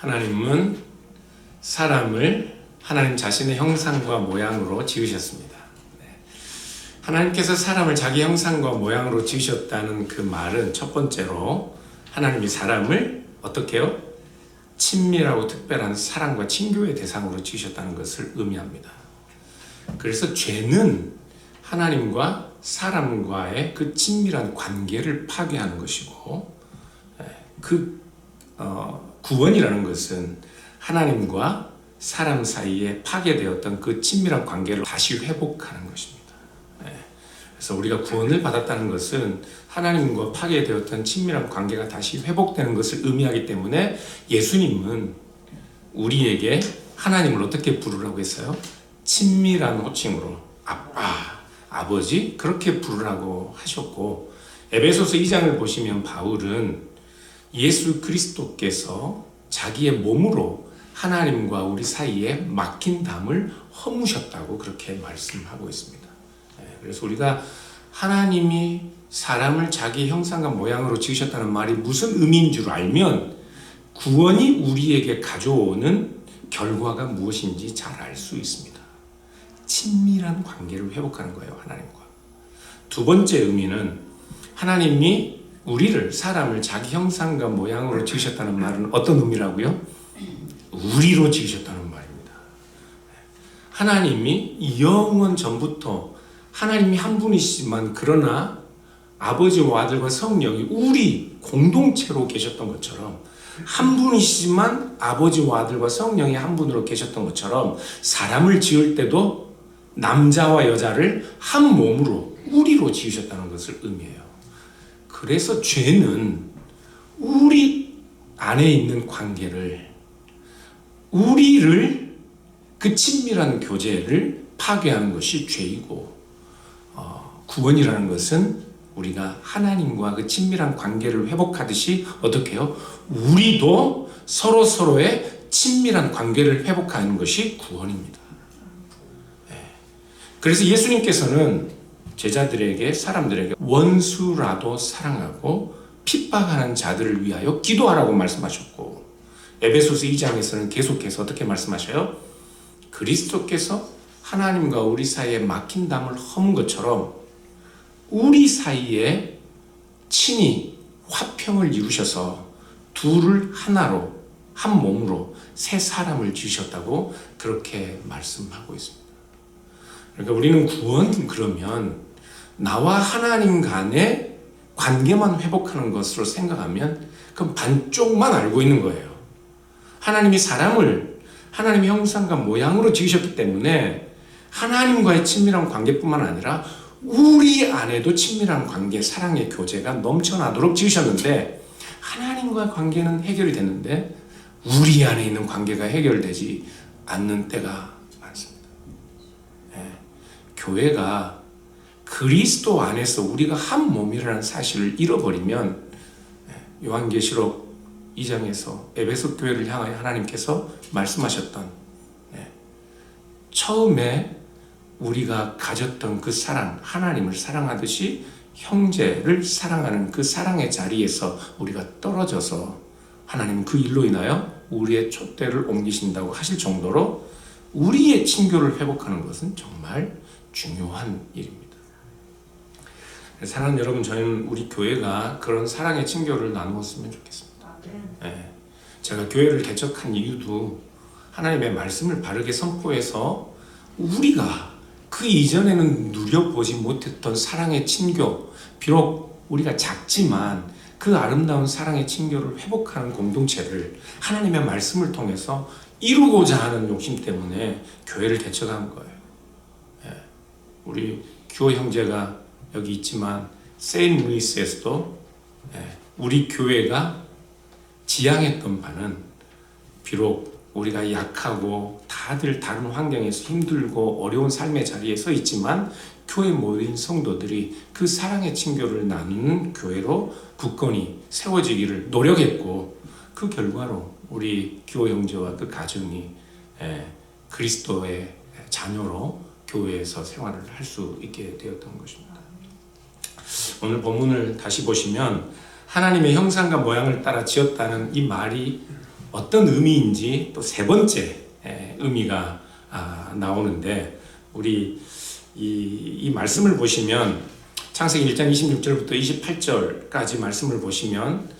하나님은 사람을 하나님 자신의 형상과 모양으로 지으셨습니다. 하나님께서 사람을 자기 형상과 모양으로 지으셨다는 그 말은 첫 번째로 하나님이 사람을 어떻게 해요? 친밀하고 특별한 사랑과 친교의 대상으로 지으셨다는 것을 의미합니다. 그래서 죄는 하나님과 사람과의 그 친밀한 관계를 파괴하는 것이고, 구원이라는 것은 하나님과 사람 사이에 파괴되었던 그 친밀한 관계를 다시 회복하는 것입니다. 그래서 우리가 구원을 받았다는 것은 하나님과 파괴되었던 친밀한 관계가 다시 회복되는 것을 의미하기 때문에 예수님은 우리에게 하나님을 어떻게 부르라고 했어요? 친밀한 호칭으로 아빠, 아버지 그렇게 부르라고 하셨고, 에베소서 2장을 보시면 바울은 예수 그리스도께서 자기의 몸으로 하나님과 우리 사이에 막힌 담을 허무셨다고 그렇게 말씀하고 있습니다. 그래서 우리가 하나님이 사람을 자기 형상과 모양으로 지으셨다는 말이 무슨 의미인 줄 알면 구원이 우리에게 가져오는 결과가 무엇인지 잘 알 수 있습니다. 친밀한 관계를 회복하는 거예요, 하나님과. 두 번째 의미는 하나님이 우리를, 사람을 자기 형상과 모양으로 지으셨다는 말은 어떤 의미라고요? 우리로 지으셨다는 말입니다. 하나님이 영원 전부터 하나님이 한 분이시지만 그러나 아버지와 아들과 성령이 우리 공동체로 계셨던 것처럼, 한 분이시지만 아버지와 아들과 성령이 한 분으로 계셨던 것처럼 사람을 지을 때도 남자와 여자를 한 몸으로 우리로 지으셨다는 것을 의미해요. 그래서 죄는 우리 안에 있는 관계를, 우리를, 그 친밀한 교제를 파괴하는 것이 죄이고, 구원이라는 것은 우리가 하나님과 그 친밀한 관계를 회복하듯이 어떻게 해요? 우리도 서로의 친밀한 관계를 회복하는 것이 구원입니다. 그래서 예수님께서는 제자들에게, 사람들에게 원수라도 사랑하고 핍박하는 자들을 위하여 기도하라고 말씀하셨고, 에베소서 2장에서는 계속해서 어떻게 말씀하셔요? 그리스도께서 하나님과 우리 사이에 막힌 담을 허문 것처럼 우리 사이에 친히 화평을 이루셔서 둘을 하나로, 한 몸으로 새 사람을 지으셨다고 그렇게 말씀하고 있습니다. 그러니까 우리는 구원, 그러면 나와 하나님 간의 관계만 회복하는 것으로 생각하면 그건 반쪽만 알고 있는 거예요. 하나님이 사람을 하나님의 형상과 모양으로 지으셨기 때문에 하나님과의 친밀한 관계뿐만 아니라 우리 안에도 친밀한 관계, 사랑의 교제가 넘쳐나도록 지으셨는데, 하나님과의 관계는 해결이 됐는데 우리 안에 있는 관계가 해결되지 않는 때가 많습니다. 교회가 그리스도 안에서 우리가 한 몸이라는 사실을 잃어버리면, 요한계시록 2장에서 에베소 교회를 향하여 하나님께서 말씀하셨던 처음에 우리가 가졌던 그 사랑, 하나님을 사랑하듯이 형제를 사랑하는 그 사랑의 자리에서 우리가 떨어져서 하나님은 그 일로 인하여 우리의 촛대를 옮기신다고 하실 정도로 우리의 친교를 회복하는 것은 정말 중요한 일입니다. 사랑하는 여러분, 저는 우리 교회가 그런 사랑의 친교를 나누었으면 좋겠습니다. 제가 교회를 개척한 이유도 하나님의 말씀을 바르게 선포해서 우리가 그 이전에는 누려보지 못했던 사랑의 친교, 비록 우리가 작지만 그 아름다운 사랑의 친교를 회복하는 공동체를 하나님의 말씀을 통해서 이루고자 하는 욕심 때문에 교회를 개척한 거예요. 우리 규호 형제가 여기 있지만 세인루이스에서도 우리 교회가 지향했던 바는, 비록 우리가 약하고 다들 다른 환경에서 힘들고 어려운 삶의 자리에 서 있지만 교회 모인 성도들이 그 사랑의 친교를 나누는 교회로 굳건히 세워지기를 노력했고, 그 결과로 우리 규호 형제와 그 가정이 그리스도의 자녀로 교회에서 생활을 할 수 있게 되었던 것입니다. 오늘 본문을 다시 보시면 하나님의 형상과 모양을 따라 지었다는 이 말이 어떤 의미인지 또 세 번째 의미가 나오는데, 우리 이 말씀을 보시면 창세기 1장 26절부터 28절까지 말씀을 보시면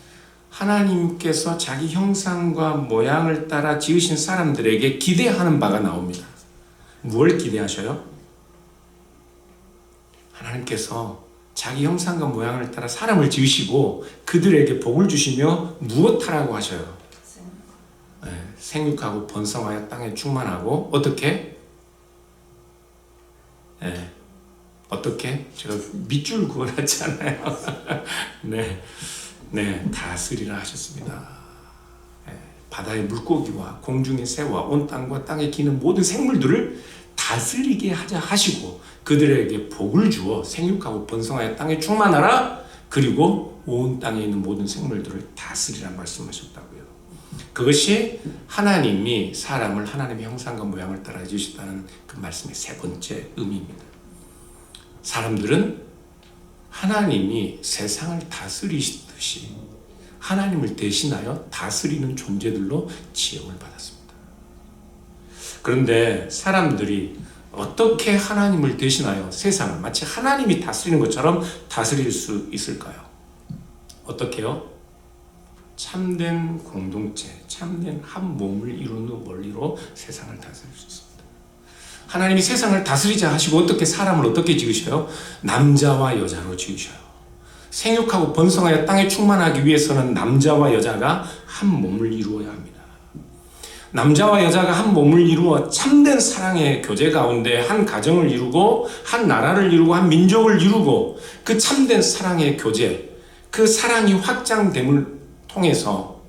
하나님께서 자기 형상과 모양을 따라 지으신 사람들에게 기대하는 바가 나옵니다. 무엇을 기대하셔요? 하나님께서 자기 형상과 모양을 따라 사람을 지으시고 그들에게 복을 주시며 무엇하라고 하셔요? 생육하고 번성하여 땅에 충만하고 어떻게? 어떻게? 제가 밑줄 그어놨잖아요. 다스리라 하셨습니다. 바다의 물고기와 공중의 새와 온 땅과 땅에 기는 모든 생물들을 다스리게 하자 하시고 그들에게 복을 주어 생육하고 번성하여 땅에 충만하라. 그리고 온 땅에 있는 모든 생물들을 다스리라 말씀하셨다고요. 그것이 하나님이 사람을 하나님의 형상과 모양을 따라 지으셨다는 그 말씀의 세 번째 의미입니다. 사람들은 하나님이 세상을 다스리시듯이 하나님을 대신하여 다스리는 존재들로 지음을 받았습니다. 그런데 사람들이 어떻게 하나님을 대신하여 세상을 마치 하나님이 다스리는 것처럼 다스릴 수 있을까요? 어떻게요? 참된 공동체, 참된 한 몸을 이루는 원리로 세상을 다스릴 수 있습니다. 하나님이 세상을 다스리자 하시고 어떻게 사람을 어떻게 지으셔요? 남자와 여자로 지으셔요. 생육하고 번성하여 땅에 충만하기 위해서는 남자와 여자가 한 몸을 이루어야 합니다. 남자와 여자가 한 몸을 이루어 참된 사랑의 교제 가운데 한 가정을 이루고 한 나라를 이루고 한 민족을 이루고 그 참된 사랑의 교제, 그 사랑이 확장됨을 통해서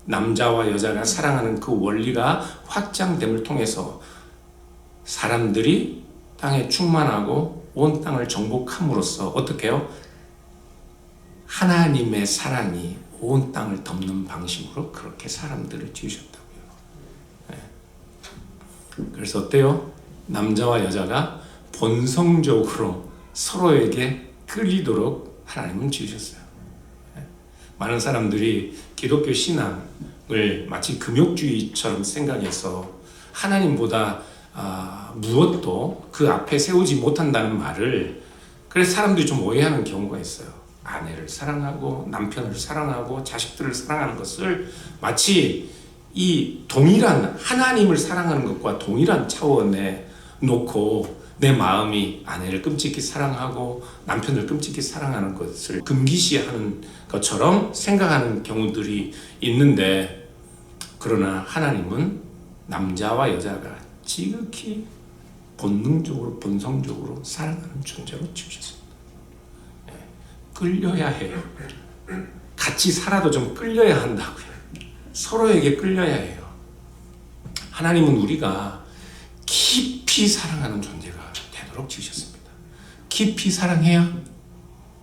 남자와 여자가 사랑하는 그 원리가 확장됨을 통해서 사람들이 땅에 충만하고 온 땅을 정복함으로써 어떻게 해요? 하나님의 사랑이 온 땅을 덮는 방식으로 그렇게 사람들을 지으셨다고요. 그래서 어때요? 남자와 여자가 본성적으로 서로에게 끌리도록 하나님은 지으셨어요. 많은 사람들이 기독교 신앙을 마치 금욕주의처럼 생각해서 하나님보다 무엇도 그 앞에 세우지 못한다는 말을, 그래서 사람들이 좀 오해하는 경우가 있어요. 아내를 사랑하고 남편을 사랑하고 자식들을 사랑하는 것을 마치 이 동일한 하나님을 사랑하는 것과 동일한 차원에 놓고 내 마음이 아내를 끔찍히 사랑하고 남편을 끔찍히 사랑하는 것을 금기시하는 것처럼 생각하는 경우들이 있는데, 그러나 하나님은 남자와 여자가 지극히 본능적으로 본성적으로 사랑하는 존재로 지으셨습니다. 끌려야 해요. 같이 살아도 좀 끌려야 한다고요. 서로에게 끌려야 해요. 하나님은 우리가 깊이 사랑하는 존재가 되도록 지으셨습니다. 깊이 사랑해야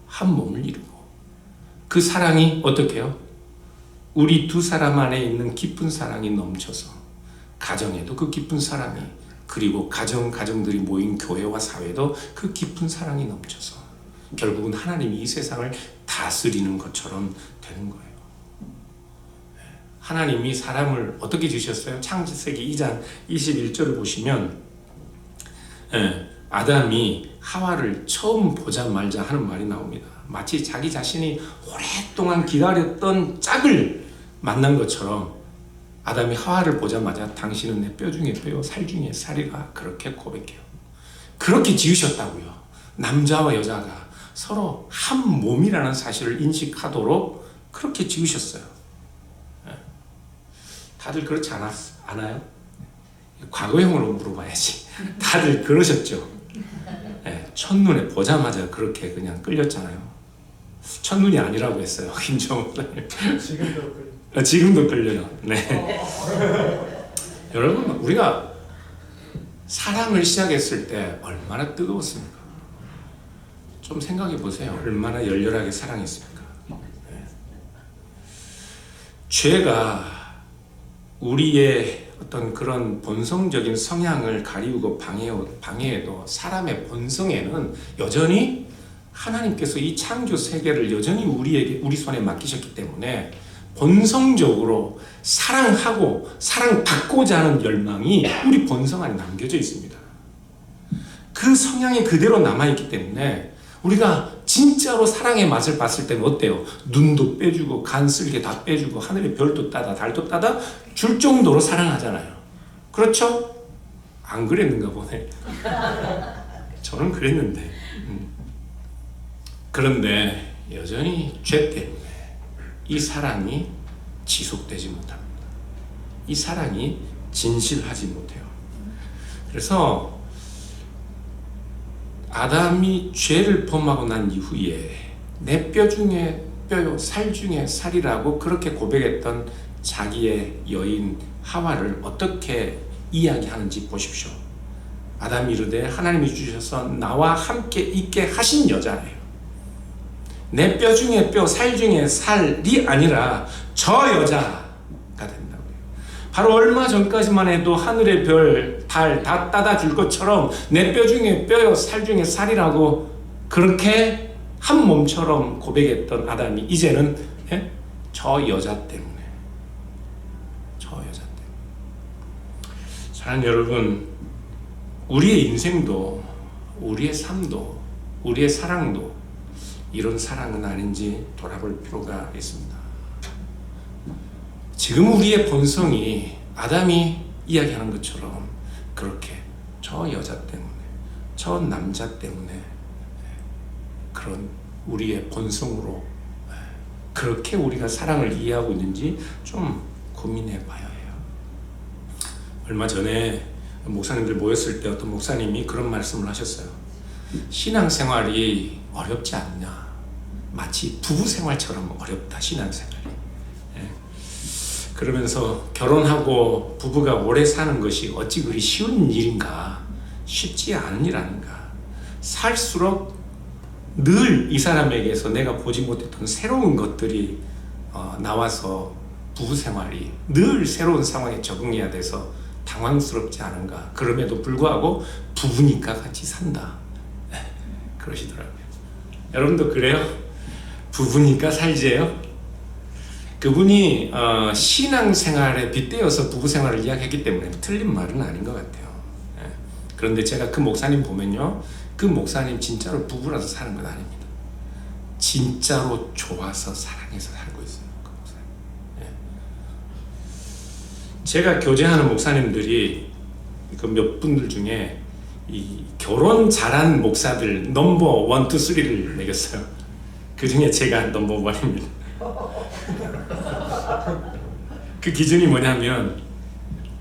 한 몸을 이루고, 그 사랑이 어떻게 해요? 우리 두 사람 안에 있는 깊은 사랑이 넘쳐서 가정에도 그 깊은 사랑이, 그리고 가정들이 모인 교회와 사회도 그 깊은 사랑이 넘쳐서 결국은 하나님이 이 세상을 다스리는 것처럼 되는 거예요. 하나님이 사람을 어떻게 지으셨어요? 창세기 2장 21절을 보시면 아담이 하와를 처음 보자마자 하는 말이 나옵니다. 마치 자기 자신이 오랫동안 기다렸던 짝을 만난 것처럼 아담이 하와를 보자마자 당신은 내 뼈 중에 뼈요 살 중에 살이라 그렇게 고백해요. 그렇게 지으셨다고요. 남자와 여자가 서로 한 몸이라는 사실을 인식하도록 그렇게 지으셨어요. 다들 그렇지 않아요? 과거형으로 물어봐야지. 다들 그러셨죠? 첫눈에 보자마자 그렇게 그냥 끌렸잖아요. 첫눈이 아니라고 했어요, 김정은. 지금도 끌려요. 네. 여러분, 우리가 사랑을 시작했을 때 얼마나 뜨거웠습니까? 좀 생각해 보세요. 얼마나 열렬하게 사랑했습니까? 죄가 우리의 어떤 그런 본성적인 성향을 가리우고 방해해도 사람의 본성에는 여전히 하나님께서 이 창조 세계를 여전히 우리 손에 맡기셨기 때문에 본성적으로 사랑하고 사랑받고자 하는 열망이 우리 본성 안에 남겨져 있습니다. 그 성향이 그대로 남아있기 때문에 우리가 진짜로 사랑의 맛을 봤을 때는 어때요? 눈도 빼주고 간쓸게 다 빼주고 하늘의 별도 따다 달도 따다 줄 정도로 사랑하잖아요. 그렇죠? 안 그랬는가 보네. 저는 그랬는데. 그런데 여전히 죄 때문에 이 사랑이 지속되지 못합니다. 이 사랑이 진실하지 못해요. 그래서 아담이 죄를 범하고 난 이후에 내 뼈 중에 뼈요 살 중에 살이라고 그렇게 고백했던 자기의 여인 하와를 어떻게 이야기하는지 보십시오. 아담이 이르되 하나님이 주셔서 나와 함께 있게 하신 여자예요. 내 뼈 중에 뼈, 살 중에 살이 아니라 저 여자가 된다고요. 바로 얼마 전까지만 해도 하늘의 별, 달 다 따다 줄 것처럼 내 뼈 중에 뼈요, 살 중에 살이라고 그렇게 한 몸처럼 고백했던 아담이 이제는 저 여자 때문에, 저 여자 때문에. 사랑하는 여러분, 우리의 인생도, 우리의 삶도, 우리의 사랑도 이런 사랑은 아닌지 돌아볼 필요가 있습니다. 지금 우리의 본성이 아담이 이야기하는 것처럼 그렇게 저 여자 때문에, 저 남자 때문에 그런 우리의 본성으로 그렇게 우리가 사랑을 이해하고 있는지 좀 고민해 봐야 해요. 얼마 전에 목사님들 모였을 때 어떤 목사님이 그런 말씀을 하셨어요. 신앙생활이 어렵지 않냐. 마치 부부생활처럼 어렵다, 신앙생활이. 그러면서 결혼하고 부부가 오래 사는 것이 어찌 그리 쉬운 일인가, 쉽지 않은 일 아닌가. 살수록 늘 이 사람에게서 내가 보지 못했던 새로운 것들이 나와서 부부생활이 늘 새로운 상황에 적응해야 돼서 당황스럽지 않은가. 그럼에도 불구하고 부부니까 같이 산다, 그러시더라고요. 여러분도 그래요? 부부니까 살지예요? 그분이 신앙생활에 빗대어서 부부생활을 이야기했기 때문에 틀린 말은 아닌 것 같아요. 그런데 제가 그 목사님 보면요, 그 목사님 진짜로 부부라서 사는 건 아닙니다. 진짜로 좋아서 사랑해서 살고 있어요, 그 목사님. 제가 교제하는 목사님들이 그 몇 분들 중에 이 결혼 잘한 목사들 넘버 1, 2, 3를 매겼어요. 그 중에 제가 넘버 1입니다. 그 기준이 뭐냐면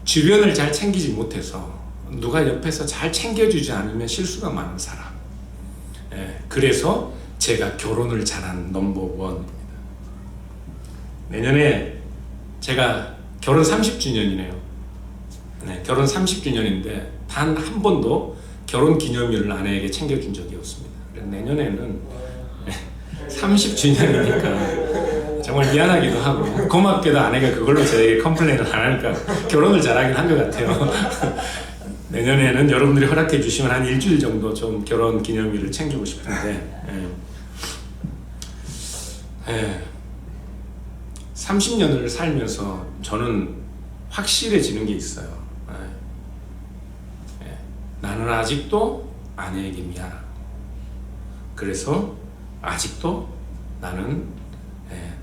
주변을 잘 챙기지 못해서 누가 옆에서 잘 챙겨주지 않으면 실수가 많은 사람. 그래서 제가 결혼을 잘한 넘버 1입니다. 내년에 제가 결혼 30주년이네요. 결혼 30주년인데 단 한 번도 결혼 기념일을 아내에게 챙겨준 적이 없습니다. 내년에는 30주년이니까 정말 미안하기도 하고 고맙게도 아내가 그걸로 저에게 컴플레인을 안 하니까 결혼을 잘하긴 한 것 같아요. 내년에는 여러분들이 허락해 주시면 한 일주일 정도 좀 결혼 기념일을 챙기고 싶은데 30년을 살면서 저는 확실해지는 게 있어요. 나는 아직도 아내에게 미안하고, 그래서 아직도 나는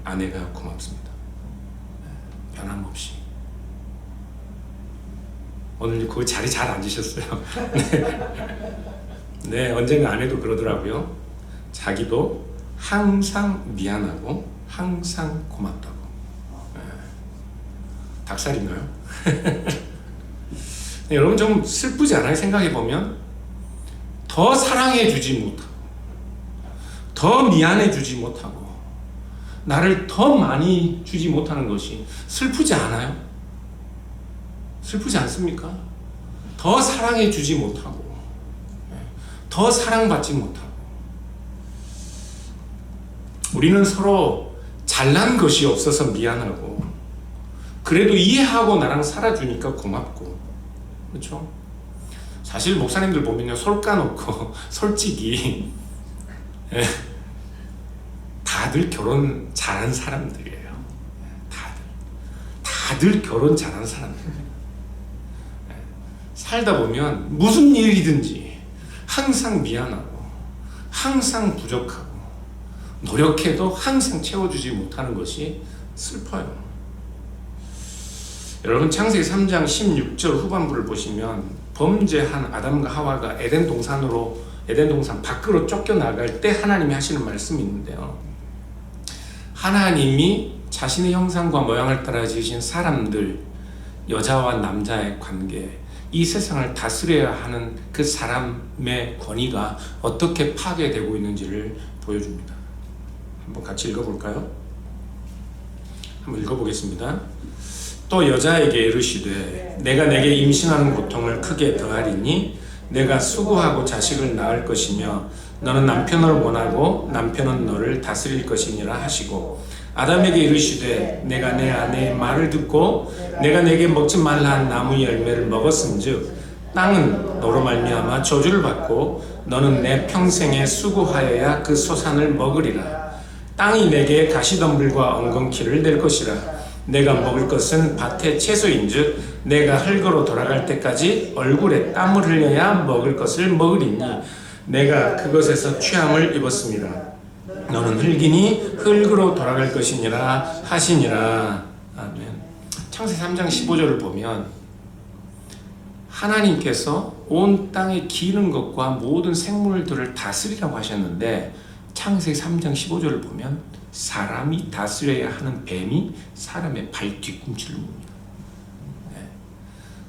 아내가 고맙습니다. 변함없이. 오늘 그 자리 잘 앉으셨어요. 네, 언젠가 아내도 그러더라고요. 자기도 항상 미안하고 항상 고맙다고. 닭살인가요? 네, 여러분 좀 슬프지 않아요? 생각해보면 더 사랑해주지 못하고 더 미안해주지 못하고 나를 더 많이 주지 못하는 것이 슬프지 않아요? 슬프지 않습니까? 더 사랑해주지 못하고 더 사랑받지 못하고 우리는 서로 잘난 것이 없어서 미안하고 그래도 이해하고 나랑 살아주니까 고맙고, 그렇죠? 사실 목사님들 보면요, 솔 까놓고 솔직히 다들 결혼 잘한 사람들이에요. 다들 결혼 잘하는 사람들이에요. 살다 보면 무슨 일이든지 항상 미안하고 항상 부족하고 노력해도 항상 채워주지 못하는 것이 슬퍼요. 여러분 창세기 3장 16절 후반부를 보시면 범죄한 아담과 하와가 에덴 동산 밖으로 쫓겨나갈 때 하나님이 하시는 말씀이 있는데요. 하나님이 자신의 형상과 모양을 따라 지으신 사람들, 여자와 남자의 관계, 이 세상을 다스려야 하는 그 사람의 권위가 어떻게 파괴되고 있는지를 보여줍니다. 한번 같이 읽어볼까요? 한번 읽어보겠습니다. 또 여자에게 이르시되 내가 내게 임신하는 고통을 크게 더하리니 내가 수고하고 자식을 낳을 것이며 너는 남편을 원하고 남편은 너를 다스릴 것이니라 하시고 아담에게 이르시되 내가 내 아내의 말을 듣고 내가 내게 먹지 말라 한 나무 열매를 먹었음즉 땅은 너로 말미암아 저주를 받고 너는 내 평생에 수고하여야 그 소산을 먹으리라. 땅이 내게 가시덤불과 엉겅퀴를 낼 것이라. 내가 먹을 것은 밭의 채소인즉 내가 흙으로 돌아갈 때까지 얼굴에 땀을 흘려야 먹을 것을 먹으리니 내가 그것에서 취함을 입었습니다. 너는 흙이니 흙으로 돌아갈 것이니라 하시니라. 아멘. 창세기 3장 15절을 보면 하나님께서 온 땅에 기는 것과 모든 생물들을 다스리라고 하셨는데 창세기 3장 15절을 보면 사람이 다스려야 하는 뱀이 사람의 발 뒤꿈치를 묵니다.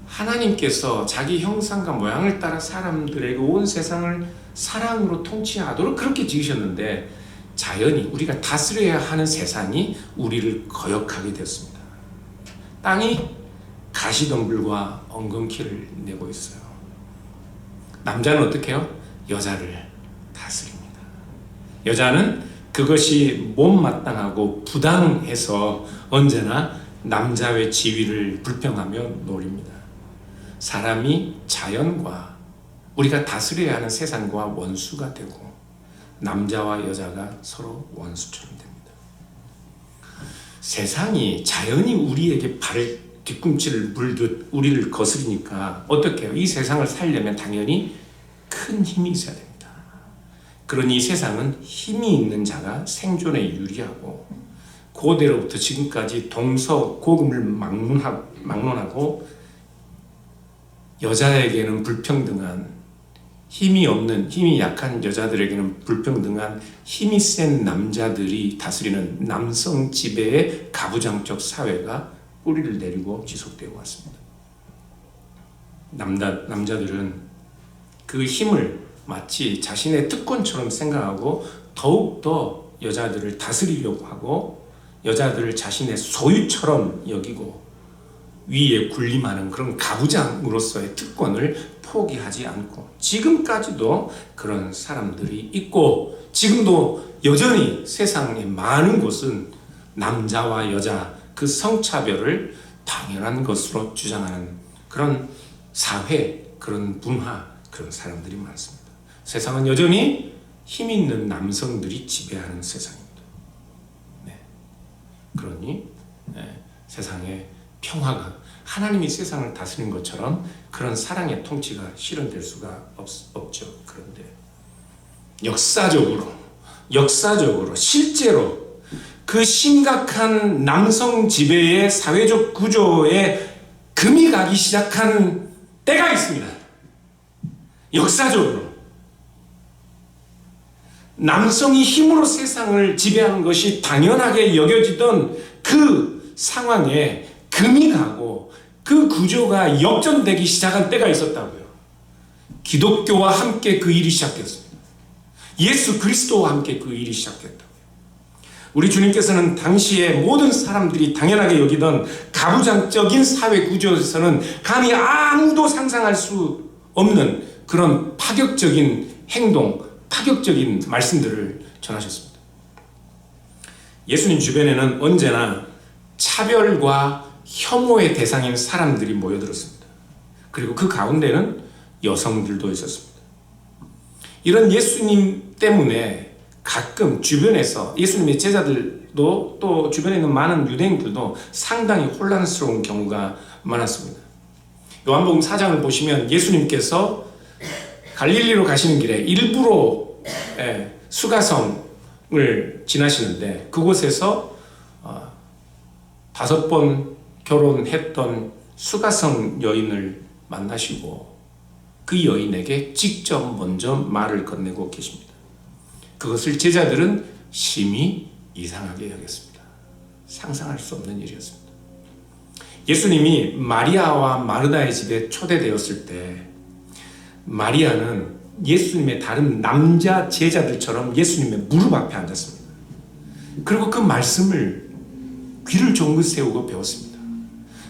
하나님께서 자기 형상과 모양을 따라 사람들에게 온 세상을 사랑으로 통치하도록 그렇게 지으셨는데 자연히 우리가 다스려야 하는 세상이 우리를 거역하게 되었습니다. 땅이 가시덤불과 엉겅퀴를 내고 있어요. 남자는 어떻게 해요? 여자를 다스립니다. 여자는 그것이 못마땅하고 부당해서 언제나 남자의 지위를 불평하며 노립니다. 사람이 자연과 우리가 다스려야 하는 세상과 원수가 되고 남자와 여자가 서로 원수처럼 됩니다. 세상이 자연히 우리에게 발 뒤꿈치를 물듯 우리를 거스리니까 어떻게 해요? 이 세상을 살려면 당연히 큰 힘이 있어야 됩니다. 그러니 이 세상은 힘이 있는 자가 생존에 유리하고 고대로부터 지금까지 동서고금을 막론하고 여자에게는 불평등한 힘이 없는, 힘이 약한 여자들에게는 불평등한 힘이 센 남자들이 다스리는 남성 지배의 가부장적 사회가 뿌리를 내리고 지속되어 왔습니다. 남자들은 그 힘을 마치 자신의 특권처럼 생각하고 더욱더 여자들을 다스리려고 하고 여자들을 자신의 소유처럼 여기고 위에 군림하는 그런 가부장으로서의 특권을 포기하지 않고 지금까지도 그런 사람들이 있고 지금도 여전히 세상의 많은 곳은 남자와 여자 그 성차별을 당연한 것으로 주장하는 그런 사회, 그런 문화, 그런 사람들이 많습니다. 세상은 여전히 힘 있는 남성들이 지배하는 세상입니다. 네. 그러니 세상에 평화가 하나님이 세상을 다스린 것처럼 그런 사랑의 통치가 실현될 수가 없죠. 그런데 역사적으로 실제로 그 심각한 남성 지배의 사회적 구조에 금이 가기 시작한 때가 있습니다. 역사적으로 남성이 힘으로 세상을 지배하는 것이 당연하게 여겨지던 그 상황에 금이 가고 그 구조가 역전되기 시작한 때가 있었다고요. 기독교와 함께 그 일이 시작됐습니다. 예수 그리스도와 함께 그 일이 시작됐다고요. 우리 주님께서는 당시에 모든 사람들이 당연하게 여기던 가부장적인 사회 구조에서는 감히 아무도 상상할 수 없는 그런 파격적인 행동, 파격적인 말씀들을 전하셨습니다. 예수님 주변에는 언제나 차별과 혐오의 대상인 사람들이 모여들었습니다. 그리고 그 가운데는 여성들도 있었습니다. 이런 예수님 때문에 가끔 주변에서 예수님의 제자들 유대인들도 또 주변에 있는 많은 유대인들도 상당히 혼란스러운 경우가 많았습니다. 요한복음 4장을 보시면 예수님께서 갈릴리로 가시는 길에 일부러 수가성을 지나시는데 그곳에서 5번 결혼했던 수가성 여인을 만나시고 그 여인에게 직접 먼저 말을 건네고 계십니다. 그것을 제자들은 심히 이상하게 여겼습니다. 상상할 수 없는 일이었습니다. 예수님이 마리아와 마르다의 집에 초대되었을 때 마리아는 예수님의 다른 남자 제자들처럼 예수님의 무릎 앞에 앉았습니다. 그리고 그 말씀을 귀를 종긋 세우고 배웠습니다.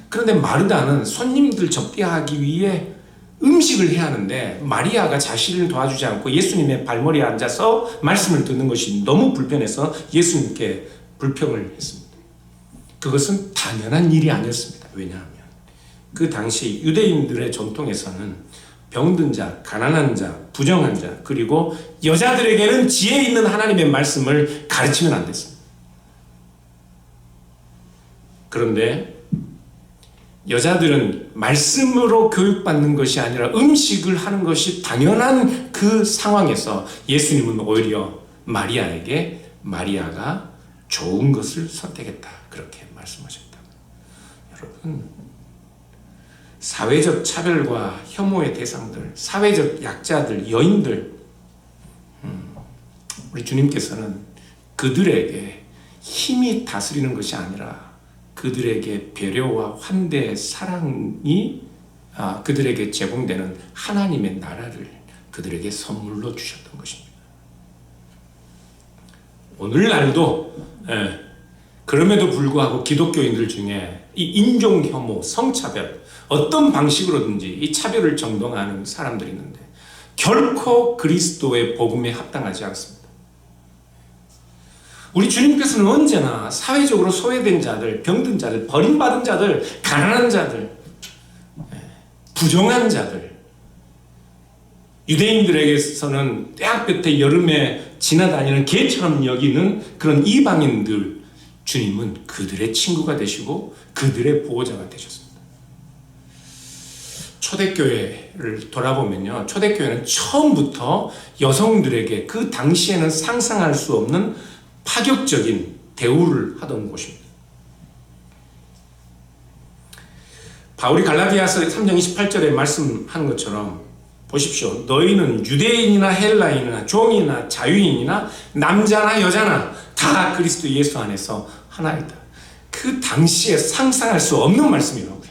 그런데 마르다는 손님들 접대하기 위해 음식을 해야 하는데 마리아가 자신을 도와주지 않고 예수님의 발머리에 앉아서 말씀을 듣는 것이 너무 불편해서 예수님께 불평을 했습니다. 그것은 당연한 일이 아니었습니다. 왜냐하면 그 당시 유대인들의 전통에서는 병든 자, 가난한 자, 부정한 자, 그리고 여자들에게는 지혜 있는 하나님의 말씀을 가르치면 안 됐습니다. 그런데 여자들은 말씀으로 교육받는 것이 아니라 음식을 하는 것이 당연한 그 상황에서 예수님은 오히려 마리아에게 마리아가 좋은 것을 선택했다. 그렇게 말씀하셨다. 여러분, 사회적 차별과 혐오의 대상들, 사회적 약자들, 여인들, 우리 주님께서는 그들에게 힘이 다스리는 것이 아니라 그들에게 배려와 환대, 사랑이 그들에게 제공되는 하나님의 나라를 그들에게 선물로 주셨던 것입니다. 오늘날도 그럼에도 불구하고 기독교인들 중에 이 인종 혐오, 성차별, 어떤 방식으로든지 이 차별을 정당화하는 사람들이 있는데 결코 그리스도의 복음에 합당하지 않습니다. 우리 주님께서는 언제나 사회적으로 소외된 자들, 병든 자들, 버림받은 자들, 가난한 자들, 부정한 자들, 유대인들에게서는 때학볕에 여름에 지나다니는 개처럼 여기는 그런 이방인들, 주님은 그들의 친구가 되시고 그들의 보호자가 되셨습니다. 초대교회를 돌아보면요, 초대교회는 처음부터 여성들에게 그 당시에는 상상할 수 없는 파격적인 대우를 하던 곳입니다. 바울이 갈라디아서 3장 28절에 말씀한 것처럼 보십시오. 너희는 유대인이나 헬라인이나 종이나 자유인이나 남자나 여자나 다 그리스도 예수 안에서 하나이다. 그 당시에 상상할 수 없는 말씀이라고요.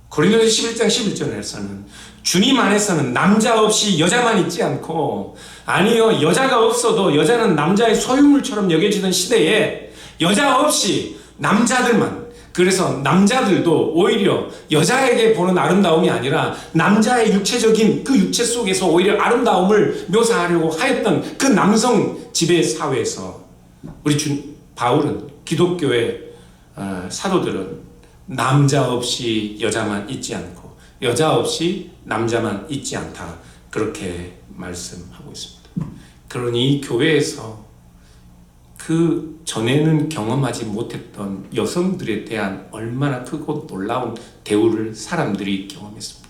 고린도서 11장 11절에서는 주님 안에서는 남자 없이 여자만 있지 않고, 아니요, 여자가 없어도 여자는 남자의 소유물처럼 여겨지던 시대에 여자 없이 남자들만, 그래서 남자들도 오히려 여자에게 보는 아름다움이 아니라 남자의 육체적인 그 육체 속에서 오히려 아름다움을 묘사하려고 하였던 그 남성 지배 사회에서 우리 바울은, 기독교의 사도들은 남자 없이 여자만 있지 않고 여자 없이 남자만 있지 않다, 그렇게 말씀하고 있습니다. 그러니 교회에서 그 전에는 경험하지 못했던 여성들에 대한 얼마나 크고 놀라운 대우를 사람들이 경험했습니다.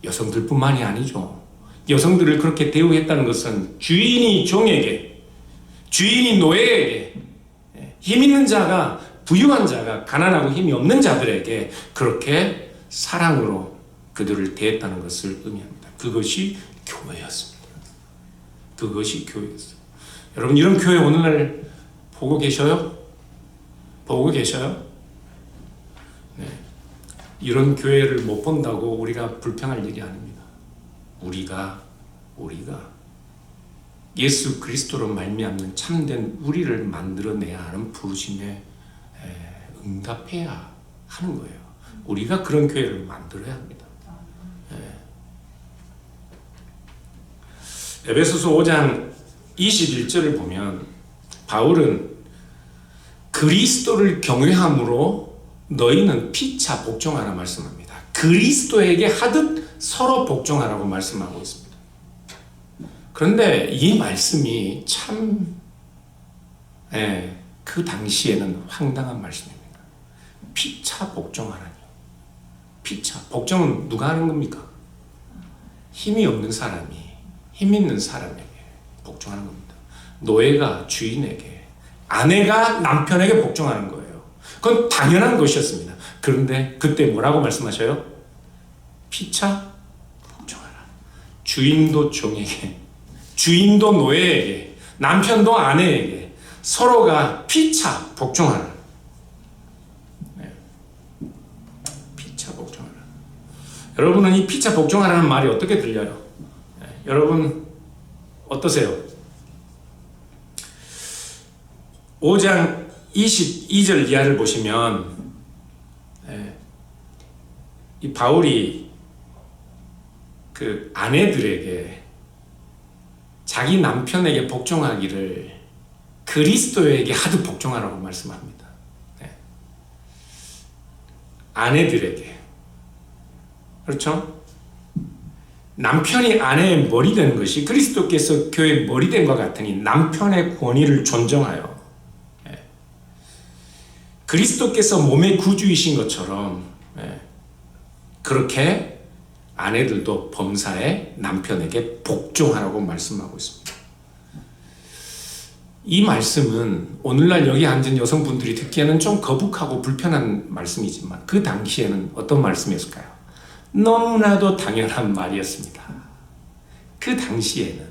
여성들뿐만이 아니죠. 여성들을 그렇게 대우했다는 것은 주인이 종에게, 주인이 노예에게, 힘 있는 자가, 부유한 자가 가난하고 힘이 없는 자들에게 그렇게 사랑으로 그들을 대했다는 것을 의미합니다. 그것이 교회였습니다. 그것이 교회였어요. 여러분, 이런 교회 오늘날 보고 계셔요? 보고 계셔요? 네. 이런 교회를 못 본다고 우리가 불평할 일이 아닙니다. 우리가 예수 그리스도로 말미암는 참된 우리를 만들어내야 하는 부르심에 응답해야 하는 거예요. 우리가 그런 교회를 만들어야 합니다. 에베소서 5장 21절을 보면 바울은 그리스도를 경외함으로 너희는 피차 복종하라 말씀합니다. 그리스도에게 하듯 서로 복종하라고 말씀하고 있습니다. 그런데 이 말씀이 참 예, 그 당시에는 황당한 말씀입니다. 피차 복종하라니. 피차 복종은 누가 하는 겁니까? 힘이 없는 사람이 힘 있는 사람에게 복종하는 겁니다. 노예가 주인에게, 아내가 남편에게 복종하는 거예요. 그건 당연한 것이었습니다. 그런데 그때 뭐라고 말씀하셔요? 피차 복종하라. 주인도 종에게, 주인도 노예에게, 남편도 아내에게 서로가 피차 복종하라. 네. 피차 복종하라. 여러분은 이 피차 복종하라는 말이 어떻게 들려요? 네. 여러분 어떠세요? 5장 22절 이하를 보시면 이 바울이 그 아내들에게 자기 남편에게 복종하기를 그리스도에게 하듯 복종하라고 말씀합니다. 아내들에게, 그렇죠? 남편이 아내의 머리 되는 것이 그리스도께서 교회의 머리 된 것 같으니 남편의 권위를 존중하여 그리스도께서 몸의 구주이신 것처럼 그렇게 아내들도 범사에 남편에게 복종하라고 말씀하고 있습니다. 이 말씀은 오늘날 여기 앉은 여성분들이 듣기에는 좀 거북하고 불편한 말씀이지만 그 당시에는 어떤 말씀이었을까요? 너무나도 당연한 말이었습니다. 그 당시에는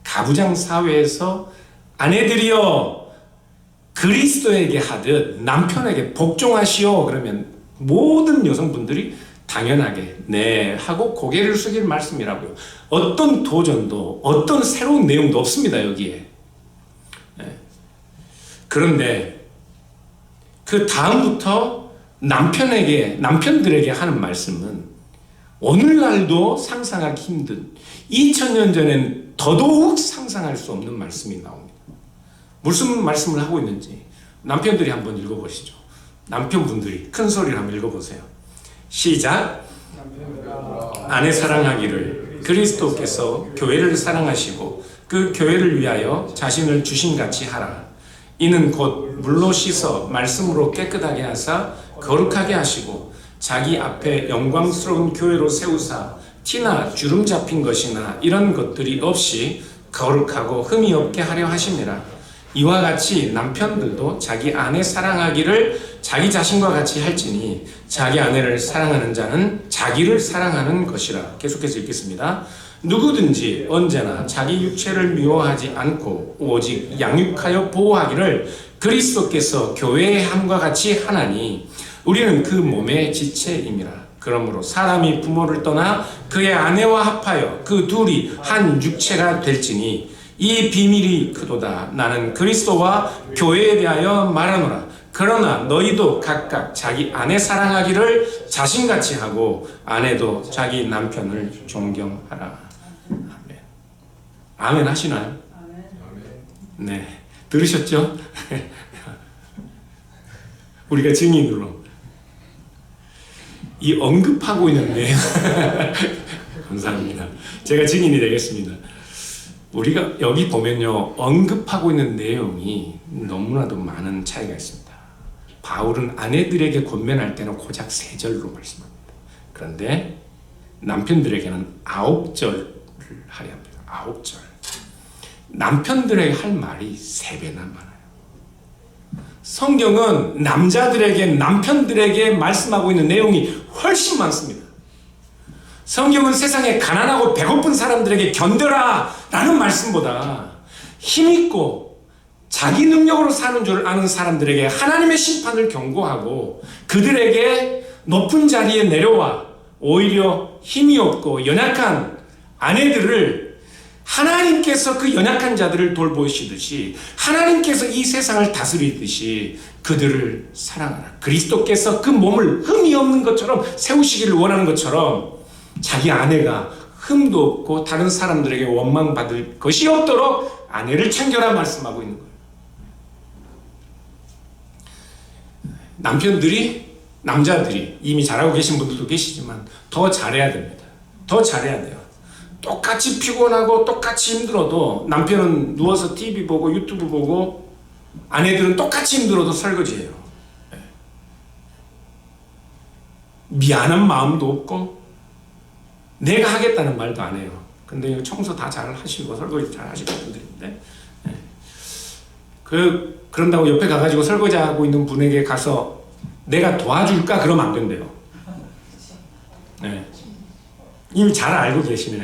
가부장 사회에서 아내들이여 그리스도에게 하듯 남편에게 복종하시오 그러면 모든 여성분들이 당연하게 네 하고 고개를 숙일 말씀이라고요. 어떤 도전도 어떤 새로운 내용도 없습니다. 여기에. 그런데 그 다음부터 남편들에게 하는 말씀은 오늘날도 상상하기 힘든 2000년 전엔 더더욱 상상할 수 없는 말씀이 나옵니다. 무슨 말씀을 하고 있는지 남편들이 한번 읽어보시죠. 남편분들이 큰 소리로 한번 읽어보세요. 시작. 아내 사랑하기를 그리스도께서 교회를 사랑하시고 그 교회를 위하여 자신을 주신같이 하라. 이는 곧 물로 씻어 말씀으로 깨끗하게 하사 거룩하게 하시고 자기 앞에 영광스러운 교회로 세우사 티나 주름 잡힌 것이나 이런 것들이 없이 거룩하고 흠이 없게 하려 하심이라. 이와 같이 남편들도 자기 아내 사랑하기를 자기 자신과 같이 할지니 자기 아내를 사랑하는 자는 자기를 사랑하는 것이라. 계속해서 읽겠습니다. 누구든지 언제나 자기 육체를 미워하지 않고 오직 양육하여 보호하기를 그리스도께서 교회의 함과 같이 하나니 우리는 그 몸의 지체임이라. 그러므로 사람이 부모를 떠나 그의 아내와 합하여 그 둘이 한 육체가 될지니 이 비밀이 크도다. 나는 그리스도와 교회에 대하여 말하노라. 그러나 너희도 각각 자기 아내 사랑하기를 자신같이 하고 아내도 자기 남편을 존경하라. 아멘. 아멘 하시나요? 네, 들으셨죠? 우리가 증인으로 이 언급하고 있는 내용 감사합니다. 제가 증인이 되겠습니다. 우리가 여기 보면요, 언급하고 있는 내용이 너무나도 많은 차이가 있습니다. 바울은 아내들에게 권면할 때는 고작 3절로 말씀합니다. 그런데 남편들에게는 9절을 하려 합니다. 9절. 남편들에게 할 말이 3배나 많아요. 성경은 남편들에게 말씀하고 있는 내용이 훨씬 많습니다. 성경은 세상에 가난하고 배고픈 사람들에게 견뎌라 라는 말씀보다 힘있고 자기 능력으로 사는 줄 아는 사람들에게 하나님의 심판을 경고하고 그들에게 높은 자리에 내려와 오히려 힘이 없고 연약한 아내들을 하나님께서 그 연약한 자들을 돌보시듯이 하나님께서 이 세상을 다스리듯이 그들을 사랑하라. 그리스도께서 그 몸을 흠이 없는 것처럼 세우시기를 원하는 것처럼 자기 아내가 흠도 없고 다른 사람들에게 원망받을 것이 없도록 아내를 챙겨라 말씀하고 있는 거예요. 남자들이 이미 잘하고 계신 분들도 계시지만 더 잘해야 됩니다. 더 잘해야 돼요. 똑같이 피곤하고 똑같이 힘들어도 남편은 누워서 TV 보고 유튜브 보고 아내들은 똑같이 힘들어도 설거지해요. 미안한 마음도 없고 내가 하겠다는 말도 안 해요. 근데 청소 다 잘 하시고 설거지 잘 하시는 분들인데 그런다고 옆에 가가지고 설거지하고 있는 분에게 가서 내가 도와줄까? 그러면 안 된대요. 네. 이미 잘 알고 계시네요.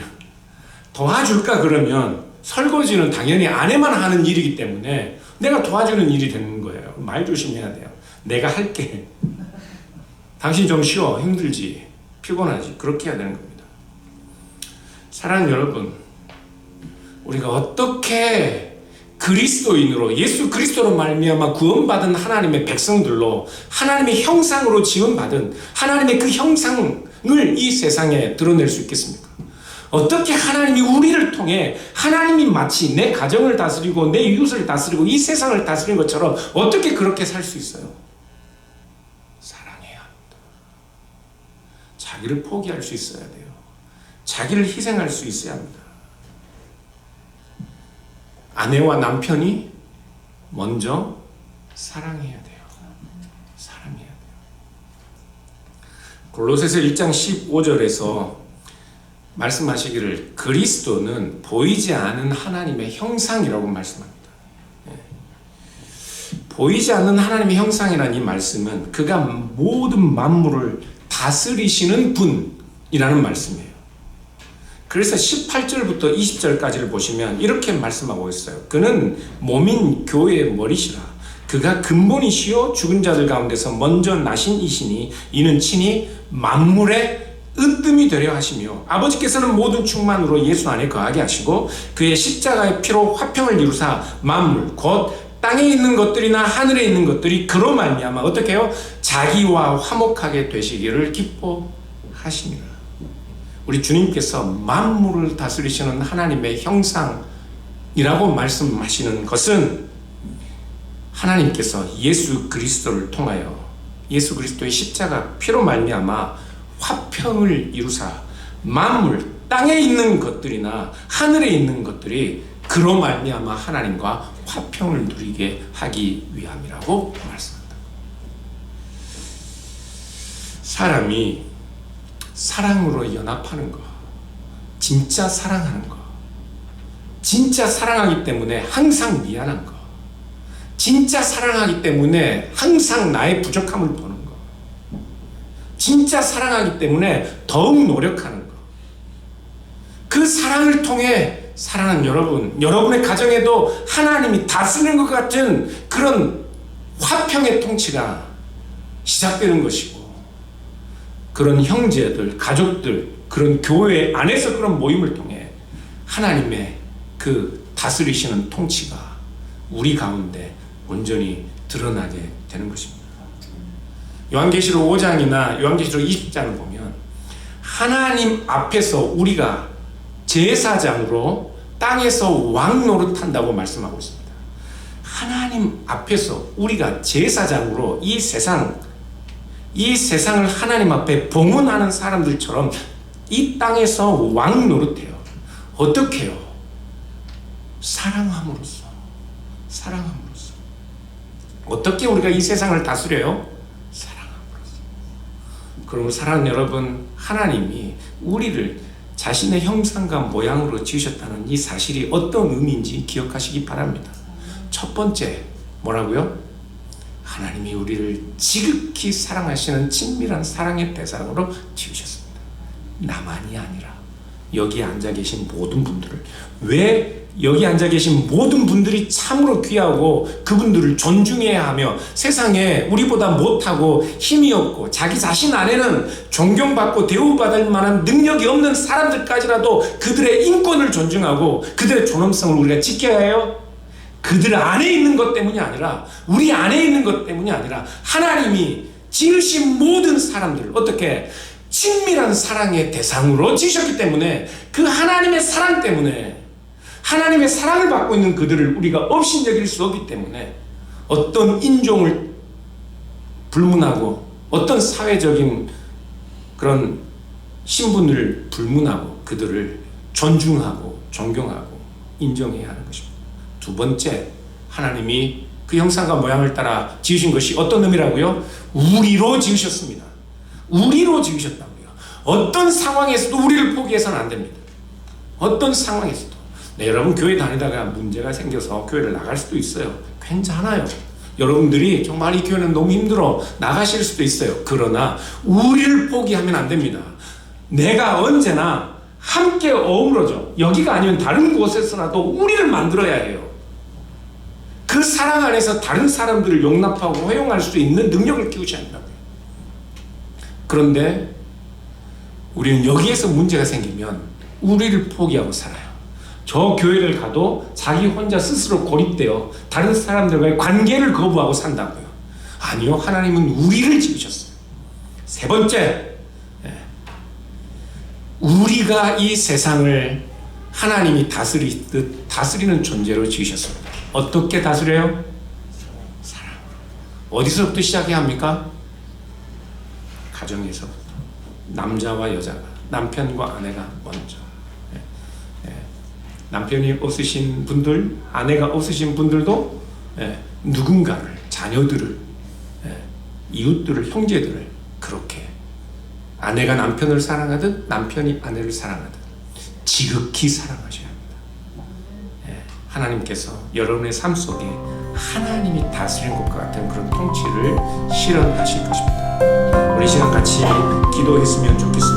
도와줄까? 그러면 설거지는 당연히 아내만 하는 일이기 때문에 내가 도와주는 일이 되는 거예요. 말 조심해야 돼요. 내가 할게. 당신 좀 쉬어. 힘들지. 피곤하지. 그렇게 해야 되는 겁니다. 사랑하는 여러분, 우리가 어떻게 그리스도인으로 예수 그리스도로 말미암아 구원받은 하나님의 백성들로 하나님의 형상으로 지음받은 하나님의 그 형상을 이 세상에 드러낼 수 있겠습니까? 어떻게 하나님이 우리를 통해 하나님이 마치 내 가정을 다스리고 내 이웃을 다스리고 이 세상을 다스리는 것처럼 어떻게 그렇게 살 수 있어요? 사랑해야 합니다. 자기를 포기할 수 있어야 돼요. 자기를 희생할 수 있어야 합니다. 아내와 남편이 먼저 사랑해야 돼요. 사랑해야 돼요. 골로새서 1장 15절에서 말씀하시기를 그리스도는 보이지 않은 하나님의 형상이라고 말씀합니다. 보이지 않는 하나님의 형상이라는 이 말씀은 그가 모든 만물을 다스리시는 분이라는 말씀이에요. 그래서 18절부터 20절까지를 보시면 이렇게 말씀하고 있어요. 그는 몸인 교회의 머리시라. 그가 근본이시요 죽은 자들 가운데서 먼저 나신 이시니 이는 친히 만물의 으뜸이 되려 하시며 아버지께서는 모든 충만으로 예수 안에 거하게 하시고 그의 십자가의 피로 화평을 이루사 만물 곧 땅에 있는 것들이나 하늘에 있는 것들이 그로 말미암아 어떻게 해요? 자기와 화목하게 되시기를 기뻐하시니라. 우리 주님께서 만물을 다스리시는 하나님의 형상이라고 말씀하시는 것은 하나님께서 예수 그리스도를 통하여 예수 그리스도의 십자가 피로 말미암아 화평을 이루사 만물 땅에 있는 것들이나 하늘에 있는 것들이 그로 말미암아 하나님과 화평을 누리게 하기 위함이라고 말씀합니다. 사람이 사랑으로 연합하는 것, 진짜 사랑하는 것, 진짜 사랑하기 때문에 항상 미안한 것, 진짜 사랑하기 때문에 항상 나의 부족함을 보는 것, 진짜 사랑하기 때문에 더욱 노력하는 것, 그 사랑을 통해 사랑하는 여러분, 여러분의 가정에도 하나님이 다스리는 것 같은 그런 화평의 통치가 시작되는 것이고 그런 형제들, 가족들, 그런 교회 안에서 그런 모임을 통해 하나님의 그 다스리시는 통치가 우리 가운데 온전히 드러나게 되는 것입니다. 요한계시록 5장이나 요한계시록 20장을 보면 하나님 앞에서 우리가 제사장으로 땅에서 왕 노릇한다고 말씀하고 있습니다. 하나님 앞에서 우리가 제사장으로 이 세상을 하나님 앞에 봉헌하는 사람들처럼 이 땅에서 왕 노릇해요. 어떻게 해요? 사랑함으로써. 어떻게 우리가 이 세상을 다스려요? 사랑함으로써. 그럼 사랑하는 여러분, 하나님이 우리를 자신의 형상과 모양으로 지으셨다는 이 사실이 어떤 의미인지 기억하시기 바랍니다. 첫 번째, 뭐라고요? 하나님이 우리를 지극히 사랑하시는 친밀한 사랑의 대상으로 지으셨습니다. 나만이 아니라 여기 앉아 계신 모든 분들을. 왜 여기 앉아 계신 모든 분들이 참으로 귀하고 그분들을 존중해야 하며 세상에 우리보다 못하고 힘이 없고 자기 자신 안에는 존경받고 대우받을 만한 능력이 없는 사람들까지라도 그들의 인권을 존중하고 그들의 존엄성을 우리가 지켜야 해요. 그들 안에 있는 것 때문이 아니라 우리 안에 있는 것 때문이 아니라 하나님이 지으신 모든 사람들 어떻게 친밀한 사랑의 대상으로 지으셨기 때문에 그 하나님의 사랑 때문에 하나님의 사랑을 받고 있는 그들을 우리가 업신여길 수 없기 때문에 어떤 인종을 불문하고 어떤 사회적인 그런 신분을 불문하고 그들을 존중하고 존경하고 인정해야 하는 것입니다. 두 번째, 하나님이 그 형상과 모양을 따라 지으신 것이 어떤 의미라고요? 우리로 지으셨습니다. 우리로 지으셨다고요. 어떤 상황에서도 우리를 포기해서는 안 됩니다. 어떤 상황에서도. 네, 여러분 교회 다니다가 문제가 생겨서 교회를 나갈 수도 있어요. 괜찮아요. 여러분들이 정말 이 교회는 너무 힘들어 나가실 수도 있어요. 그러나 우리를 포기하면 안 됩니다. 내가 언제나 함께 어우러져 여기가 아니면 다른 곳에서라도 우리를 만들어야 해요. 그 사랑 안에서 다른 사람들을 용납하고 허용할 수 있는 능력을 키우셔야 한다고요. 그런데 우리는 여기에서 문제가 생기면 우리를 포기하고 살아요. 저 교회를 가도 자기 혼자 스스로 고립되어 다른 사람들과의 관계를 거부하고 산다고요. 아니요, 하나님은 우리를 지으셨어요. 세 번째, 우리가 이 세상을 하나님이 다스리듯 다스리는 존재로 지으셨습니다. 어떻게 다스려요? 사랑으로. 어디서부터 시작해야 합니까? 가정에서부터. 남자와 여자가, 남편과 아내가 먼저. 남편이 없으신 분들, 아내가 없으신 분들도 누군가를, 자녀들을, 이웃들을, 형제들을 그렇게 아내가 남편을 사랑하듯 남편이 아내를 사랑하듯 지극히 사랑하셔야 합니다. 하나님께서 여러분의 삶 속에 하나님이 다스리는 것과 같은 그런 통치를 실현하실 것입니다. 우리 시간 같이 기도했으면 좋겠습니다.